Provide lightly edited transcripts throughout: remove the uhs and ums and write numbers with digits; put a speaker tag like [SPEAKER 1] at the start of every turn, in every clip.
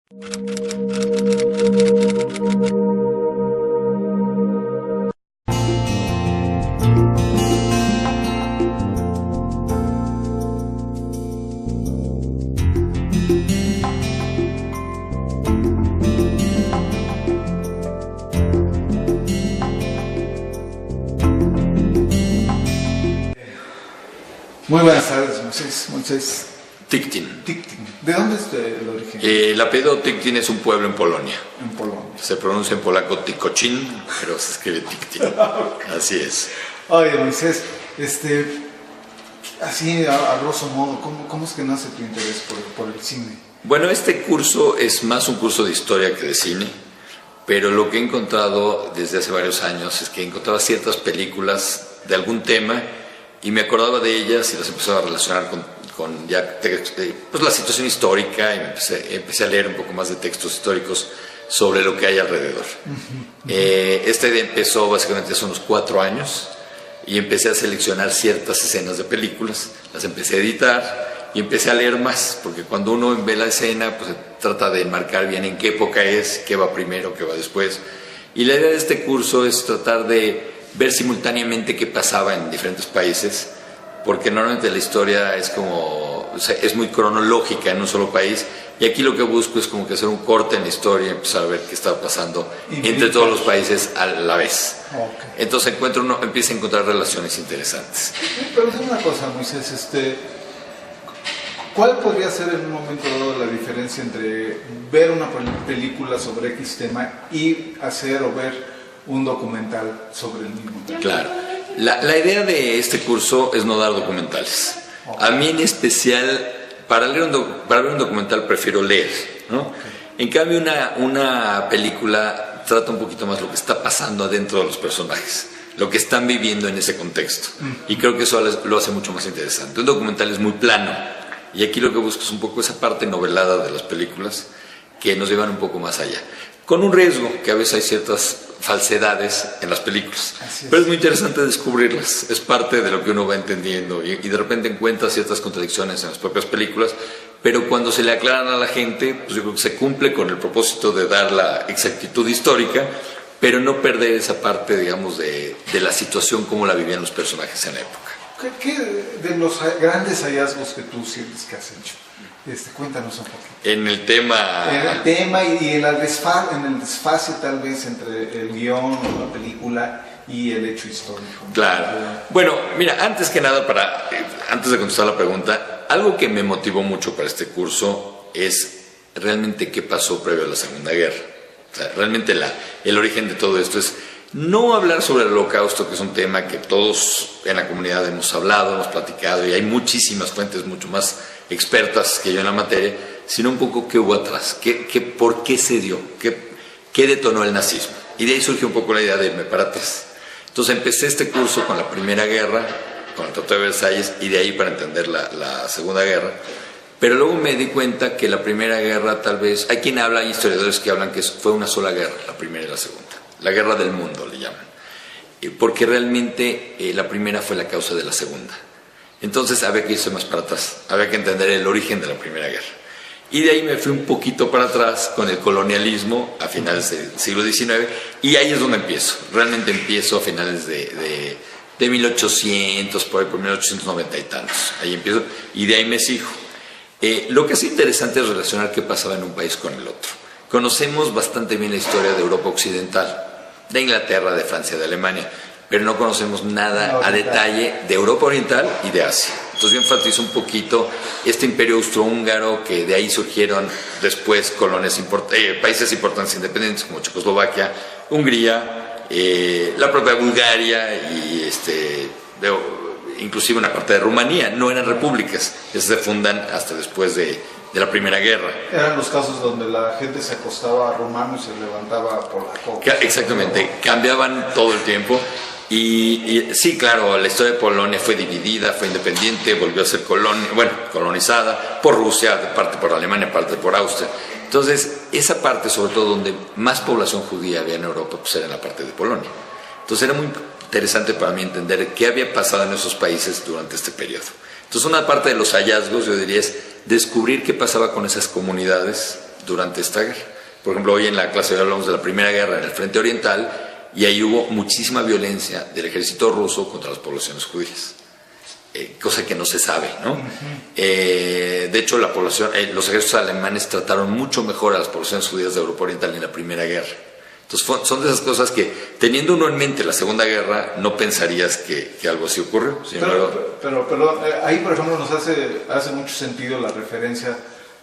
[SPEAKER 1] Muy buenas tardes, Moisés.
[SPEAKER 2] Tikhtin.
[SPEAKER 1] Tikhtin. ¿De dónde es el origen?
[SPEAKER 2] El apellido Tikhtin es un pueblo en Polonia.
[SPEAKER 1] En Polonia.
[SPEAKER 2] Se pronuncia en polaco Tikoczyn, pero se escribe Tikhtin. Okay. Así es.
[SPEAKER 1] Oye, Moisés, así a grosso modo, ¿cómo es que nace tu interés por el cine?
[SPEAKER 2] Bueno, este curso es más un curso de historia que de cine, pero lo que he encontrado desde hace varios años es que encontraba ciertas películas de algún tema y me acordaba de ellas y las empezaba a relacionar con la situación histórica y empecé a leer un poco más de textos históricos sobre lo que hay alrededor. Esta idea empezó básicamente hace unos 4 años y empecé a seleccionar ciertas escenas de películas, las empecé a editar y empecé a leer más, porque cuando uno ve la escena pues se trata de marcar bien en qué época es, qué va primero, qué va después. Y la idea de este curso es tratar de ver simultáneamente qué pasaba en diferentes países, porque normalmente la historia es es muy cronológica en un solo país, y aquí lo que busco es como que hacer un corte en la historia y empezar a ver qué está pasando entre todos los países a la vez. Okay. Entonces empieza a encontrar relaciones interesantes.
[SPEAKER 1] Pero dime una cosa, Moisés, ¿cuál podría ser en un momento dado la diferencia entre ver una película sobre X tema y hacer o ver un documental sobre el mismo tema?
[SPEAKER 2] Claro. La idea de este curso es no dar documentales. Okay. A mí en especial, para ver un documental prefiero leer, ¿no? Okay. En cambio una película trata un poquito más lo que está pasando adentro de los personajes, lo que están viviendo en ese contexto. Y creo que eso lo hace mucho más interesante. Un documental es muy plano y aquí lo que busco es un poco esa parte novelada de las películas que nos llevan un poco más allá. Con un riesgo, que a veces hay ciertas falsedades en las películas. Pero es muy interesante descubrirlas. Es parte de lo que uno va entendiendo y de repente encuentra ciertas contradicciones en las propias películas, pero cuando se le aclaran a la gente, pues yo creo que se cumple con el propósito de dar la exactitud histórica, pero no perder esa parte, digamos, de la situación como la vivían los personajes en la época.
[SPEAKER 1] ¿Qué de los grandes hallazgos que tú sientes que has hecho? Cuéntanos un poquito.
[SPEAKER 2] En el tema...
[SPEAKER 1] En el tema y en el desfase tal vez entre el guión o la película y el hecho histórico.
[SPEAKER 2] Claro. Bueno, mira, antes que nada, antes de contestar la pregunta, algo que me motivó mucho para este curso es realmente qué pasó previo a la Segunda Guerra. O sea, realmente el origen de todo esto es no hablar sobre el Holocausto, que es un tema que todos en la comunidad hemos hablado, hemos platicado y hay muchísimas fuentes mucho más expertas que yo en la materia, sino un poco qué hubo atrás, por qué se dio, qué detonó el nazismo. Y de ahí surgió un poco la idea de irme para atrás. Entonces empecé este curso con la Primera Guerra, con el Tratado de Versalles, y de ahí para entender la Segunda Guerra. Pero luego me di cuenta que la Primera Guerra tal vez, hay historiadores que hablan que fue una sola guerra, la primera y la segunda. La guerra del mundo le llaman. Porque realmente la primera fue la causa de la segunda. Entonces había que irse más para atrás, había que entender el origen de la Primera Guerra. Y de ahí me fui un poquito para atrás con el colonialismo a finales del siglo XIX, y ahí es donde empiezo. Realmente empiezo a finales de 1800, por 1890 y tantos. Ahí empiezo, y de ahí me sigo. Lo que es interesante es relacionar qué pasaba en un país con el otro. Conocemos bastante bien la historia de Europa Occidental, de Inglaterra, de Francia, de Alemania, pero no conocemos nada a detalle de Europa Oriental y de Asia. Entonces yo enfatizo un poquito este imperio austrohúngaro, que de ahí surgieron después países importantes independientes como Checoslovaquia, Hungría, la propia Bulgaria y inclusive una parte de Rumanía. No eran repúblicas, esas se fundan hasta después de la Primera Guerra.
[SPEAKER 1] Eran los casos donde la gente se acostaba rumano y se levantaba polaco.
[SPEAKER 2] Exactamente, cambiaban todo el tiempo. Y sí, claro, la historia de Polonia fue dividida, fue independiente, volvió a ser colonizada por Rusia, parte por Alemania, parte por Austria. Entonces, esa parte, sobre todo donde más población judía había en Europa, pues era en la parte de Polonia. Entonces era muy interesante para mí entender qué había pasado en esos países durante este periodo. Entonces una parte de los hallazgos, yo diría, es descubrir qué pasaba con esas comunidades durante esta guerra. Por ejemplo, hoy en la clase de hablamos de la Primera Guerra en el Frente Oriental, y ahí hubo muchísima violencia del ejército ruso contra las poblaciones judías, cosa que no se sabe, ¿no? De hecho, los ejércitos alemanes trataron mucho mejor a las poblaciones judías de Europa Oriental en la Primera Guerra. Entonces son de esas cosas que, teniendo uno en mente la Segunda Guerra, no pensarías que algo así ocurrió.
[SPEAKER 1] Pero ahí, por ejemplo, nos hace mucho sentido la referencia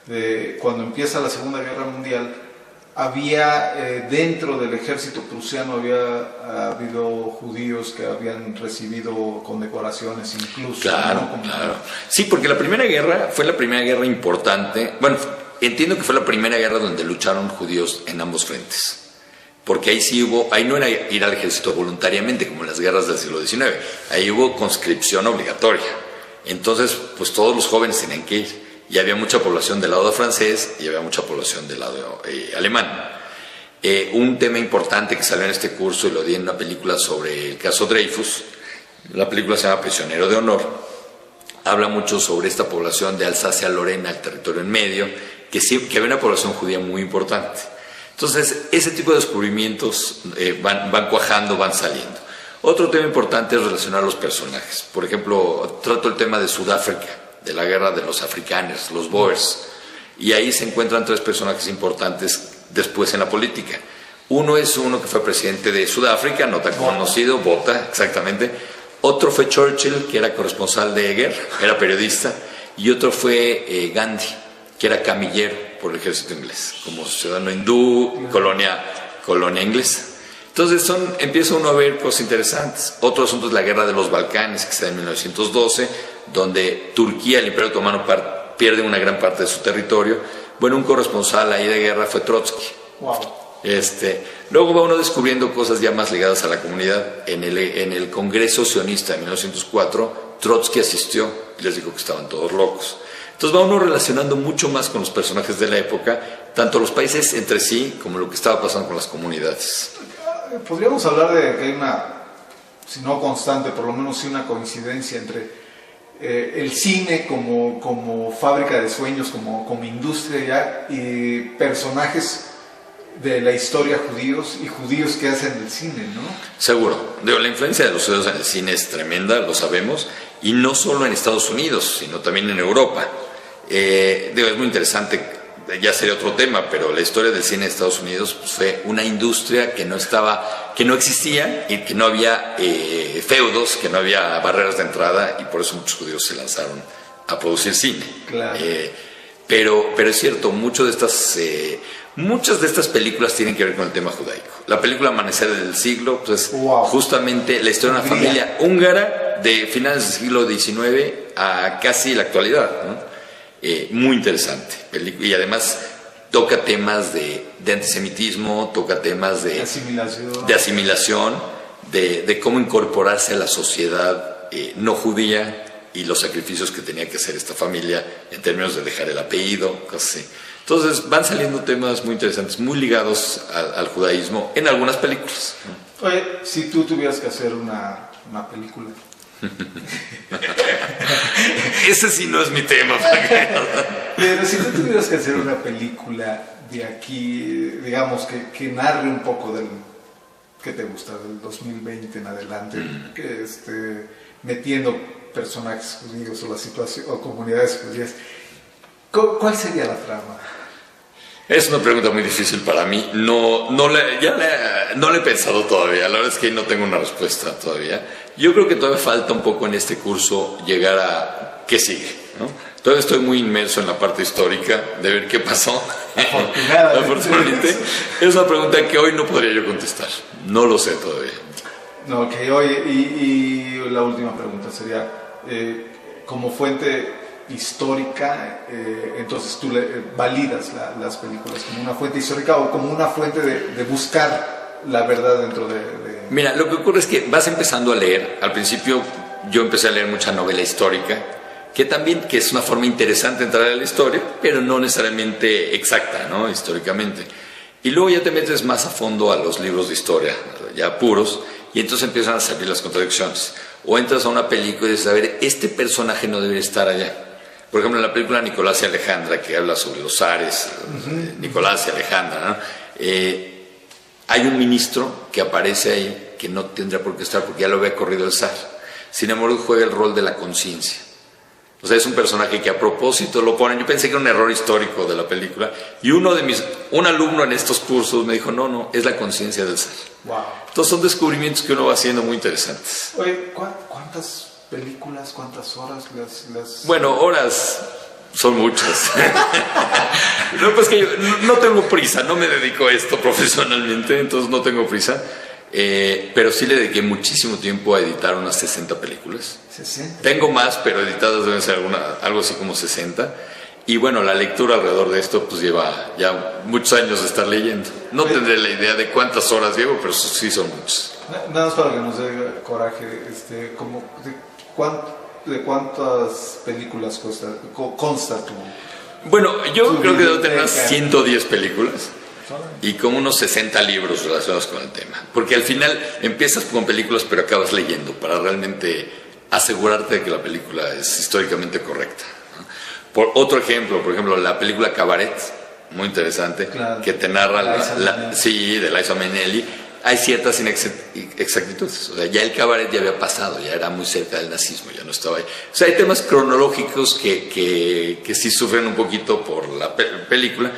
[SPEAKER 1] de cuando empieza la Segunda Guerra Mundial. Había dentro del ejército prusiano había habido judíos que habían recibido condecoraciones incluso.
[SPEAKER 2] Claro,
[SPEAKER 1] ¿no?
[SPEAKER 2] claro. Sí, porque la Primera Guerra fue la primera guerra importante. Bueno, entiendo que fue la primera guerra donde lucharon judíos en ambos frentes. Porque ahí no era ir al ejército voluntariamente como en las guerras del siglo XIX. Ahí hubo conscripción obligatoria. Entonces, pues todos los jóvenes tenían que ir. Y había mucha población del lado francés y había mucha población del lado alemán. Un tema importante que salió en este curso, y lo di en una película sobre el caso Dreyfus, la película se llama Prisionero de Honor, habla mucho sobre esta población de Alsacia-Lorena, el territorio en medio, que había una población judía muy importante. Entonces, ese tipo de descubrimientos van cuajando, van saliendo. Otro tema importante es relacionar los personajes. Por ejemplo, trato el tema de Sudáfrica, de la guerra de los afrikaners, los Boers, y ahí se encuentran tres personajes importantes después en la política. Uno es uno que fue presidente de Sudáfrica, no tan conocido, Botha, exactamente. Otro fue Churchill, que era corresponsal de guerra, era periodista, y otro fue Gandhi, que era camillero por el ejército inglés, como ciudadano hindú, colonia inglesa. Entonces empieza uno a ver cosas interesantes. Otro asunto es la guerra de los Balcanes, que se da en 1912, donde Turquía, el Imperio Otomano, pierde una gran parte de su territorio. Bueno, un corresponsal ahí de guerra fue Trotsky.
[SPEAKER 1] Wow.
[SPEAKER 2] Luego va uno descubriendo cosas ya más ligadas a la comunidad. En el Congreso Sionista de 1904, Trotsky asistió y les dijo que estaban todos locos. Entonces va uno relacionando mucho más con los personajes de la época, tanto los países entre sí como lo que estaba pasando con las comunidades.
[SPEAKER 1] Podríamos hablar de que hay una, si no constante, por lo menos sí una coincidencia entre el cine como fábrica de sueños, como industria ya, y personajes de la historia judíos y judíos que hacen el cine, ¿no?
[SPEAKER 2] Seguro. La influencia de los judíos en el cine es tremenda, lo sabemos, y no solo en Estados Unidos, sino también en Europa. Es muy interesante. Ya sería otro tema, pero la historia del cine de Estados Unidos pues, fue una industria que no existía y que no había feudos, que no había barreras de entrada, y por eso muchos judíos se lanzaron a producir cine.
[SPEAKER 1] Claro.
[SPEAKER 2] Pero es cierto, muchas de estas películas tienen que ver con el tema judaico. La película Amanecer del siglo, pues
[SPEAKER 1] wow,
[SPEAKER 2] justamente la historia de una familia húngara de finales del siglo XIX a casi la actualidad, ¿no? Muy interesante, y además toca temas de antisemitismo, toca temas de asimilación, de cómo incorporarse a la sociedad no judía y los sacrificios que tenía que hacer esta familia en términos de dejar el apellido, cosas así. Entonces van saliendo temas muy interesantes, muy ligados al judaísmo en algunas películas.
[SPEAKER 1] Oye, si tú tuvieras que hacer una película...
[SPEAKER 2] Ese sí no es mi tema.
[SPEAKER 1] Pero si tú tuvieras que hacer una película de aquí, digamos, que narre un poco del que te gusta, del 2020 en adelante, que metiendo personajes judíos o la situación o comunidades judías, ¿cuál sería la trama?
[SPEAKER 2] Es una pregunta muy difícil para mí. No le he pensado todavía. La verdad es que no tengo una respuesta todavía. Yo creo que todavía falta un poco en este curso llegar a qué sigue, ¿no? Todavía estoy muy inmerso en la parte histórica de ver qué pasó. Afortunadamente. Es una pregunta que hoy no podría yo contestar. No lo sé todavía.
[SPEAKER 1] No, ok. Oye, y la última pregunta sería, como fuente histórica, entonces tú validas las películas como una fuente histórica o como una fuente de buscar la verdad dentro de...
[SPEAKER 2] Mira, lo que ocurre es que vas empezando a leer. Al principio yo empecé a leer mucha novela histórica, que es una forma interesante de entrar a la historia, pero no necesariamente exacta, ¿no? Históricamente. Y luego ya te metes más a fondo a los libros de historia, ya puros, y entonces empiezan a salir las contradicciones. O entras a una película y dices, a ver, este personaje no debería estar allá. Por ejemplo, en la película Nicolás y Alejandra, que habla sobre los zares, Nicolás y Alejandra, ¿no? Hay un ministro que aparece ahí que no tendría por qué estar porque ya lo había corrido el zar. Sin embargo, juega el rol de la conciencia. O sea, es un personaje que a propósito lo ponen. Yo pensé que era un error histórico de la película. Y un alumno en estos cursos me dijo, no, es la conciencia del zar.
[SPEAKER 1] Wow.
[SPEAKER 2] Entonces son descubrimientos que uno va haciendo muy interesantes.
[SPEAKER 1] Oye, ¿cuántas películas, cuántas horas las...
[SPEAKER 2] Bueno, horas son muchas. No, pues que yo no tengo prisa, no me dedico a esto profesionalmente, entonces no tengo prisa. Pero sí le dediqué muchísimo tiempo a editar unas 60 películas.
[SPEAKER 1] 60.
[SPEAKER 2] Tengo más, pero editadas deben ser algo así como 60. Y bueno, la lectura alrededor de esto pues lleva ya muchos años de estar leyendo. No tendré la idea de cuántas horas llevo, pero sí son muchas.
[SPEAKER 1] Nada más para que nos dé coraje, ¿de cuántas películas consta tu...
[SPEAKER 2] Bueno, yo creo que debo tener unas 110 películas. Y como unos 60 libros relacionados con el tema. Porque al final empiezas con películas, pero acabas leyendo para realmente asegurarte de que la película es históricamente correcta. Por otro ejemplo, por ejemplo, la película Cabaret, muy interesante,
[SPEAKER 1] claro,
[SPEAKER 2] que te narra de Liza Minnelli. Hay ciertas inexactitudes. O sea, ya el cabaret ya había pasado, ya era muy cerca del nazismo, ya no estaba ahí. O sea, hay temas cronológicos que sí sufren un poquito por la película,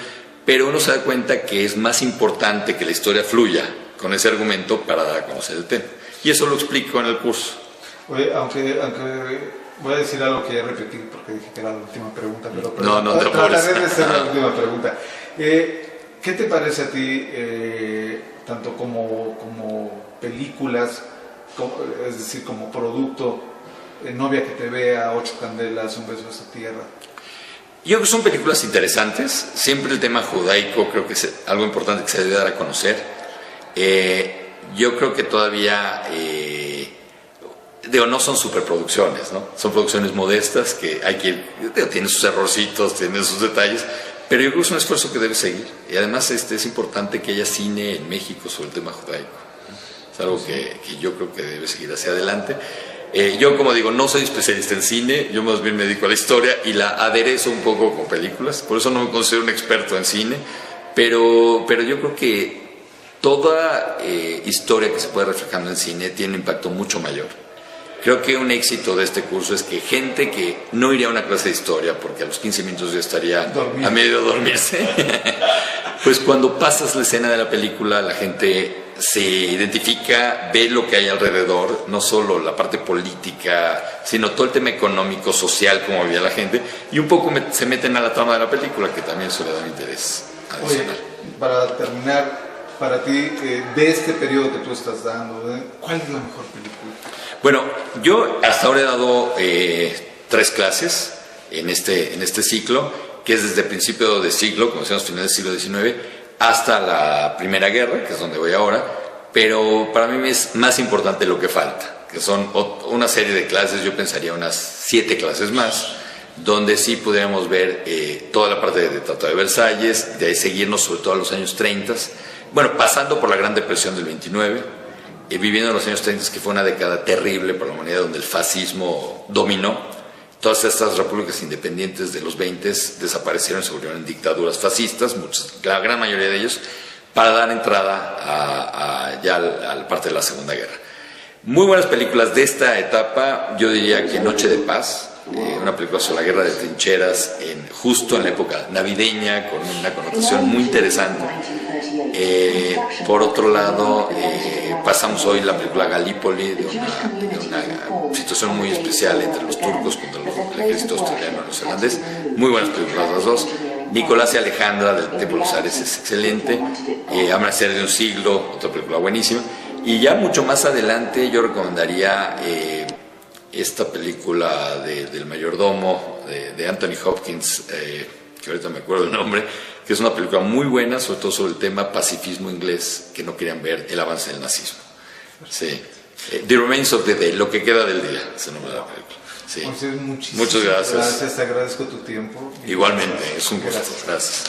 [SPEAKER 2] pero uno se da cuenta que es más importante que la historia fluya con ese argumento para dar a conocer el tema. Y eso lo explico en el curso.
[SPEAKER 1] Oye, aunque voy a decir algo que ya repetí porque dije que era la última pregunta, pero
[SPEAKER 2] no te apures.
[SPEAKER 1] Trataré de ser la última pregunta. ¿Qué te parece a ti, tanto como películas, es decir, como producto, Novia que te vea, Ocho Candelas, Un beso a esa tierra?
[SPEAKER 2] Yo creo que son películas interesantes. Siempre el tema judaico creo que es algo importante que se debe dar a conocer. Yo creo que todavía, no son superproducciones, ¿no? Son producciones modestas que tienen sus errorcitos, tienen sus detalles, pero yo creo que es un esfuerzo que debe seguir. Y además es importante que haya cine en México sobre el tema judaico. Es algo que yo creo que debe seguir hacia adelante. Yo, como digo, no soy especialista en cine, yo más bien me dedico a la historia y la aderezo un poco con películas, por eso no me considero un experto en cine, pero yo creo que toda historia que se puede reflejar en el cine tiene un impacto mucho mayor. Creo que un éxito de este curso es que gente que no iría a una clase de historia, porque a los 15 minutos ya estaría a medio de dormirse, pues cuando pasas la escena de la película, la gente se identifica, ve lo que hay alrededor, no solo la parte política, sino todo el tema económico, social, como vivía la gente, y un poco se meten a la trama de la película, que también suele dar interés adicional.
[SPEAKER 1] Oye, para terminar, para ti, de este periodo que tú estás dando, ¿cuál es la mejor película?
[SPEAKER 2] Bueno, yo hasta ahora he dado 3 clases en este ciclo, que es desde el principio de siglo, como decíamos, finales del siglo XIX, hasta la Primera Guerra, que es donde voy ahora, pero para mí es más importante lo que falta, que son una serie de clases, yo pensaría unas 7 clases más, donde sí pudiéramos ver toda la parte de Tratado de Versalles, de seguirnos sobre todo a los años 30, bueno, pasando por la Gran Depresión del 29, viviendo en los años 30, que fue una década terrible para la humanidad, donde el fascismo dominó. Todas estas repúblicas independientes de los 20 desaparecieron y se volvieron en dictaduras fascistas, la gran mayoría de ellos, para dar entrada ya a la parte de la Segunda Guerra. Muy buenas películas de esta etapa, yo diría que Noche de Paz, una película sobre la guerra de trincheras, justo en la época navideña, con una connotación muy interesante. Por otro lado, pasamos hoy la película Galípoli, de una situación muy especial entre los turcos contra el ejército australiano y neozelandés. Muy buenas películas las dos. Nicolás y Alejandra, del Templo de los Ares, es excelente. Amanecer de un siglo, otra película buenísima. Y ya mucho más adelante yo recomendaría esta película del mayordomo de Anthony Hopkins, que ahorita me acuerdo el nombre, que es una película muy buena, sobre todo sobre el tema pacifismo inglés, que no querían ver el avance del nazismo. Sí. The Remains of the Day, lo que queda del día, se nombra la película. Sí.
[SPEAKER 1] Muchas
[SPEAKER 2] gracias.
[SPEAKER 1] Te agradezco tu tiempo.
[SPEAKER 2] Igualmente, es un gusto. Gracias.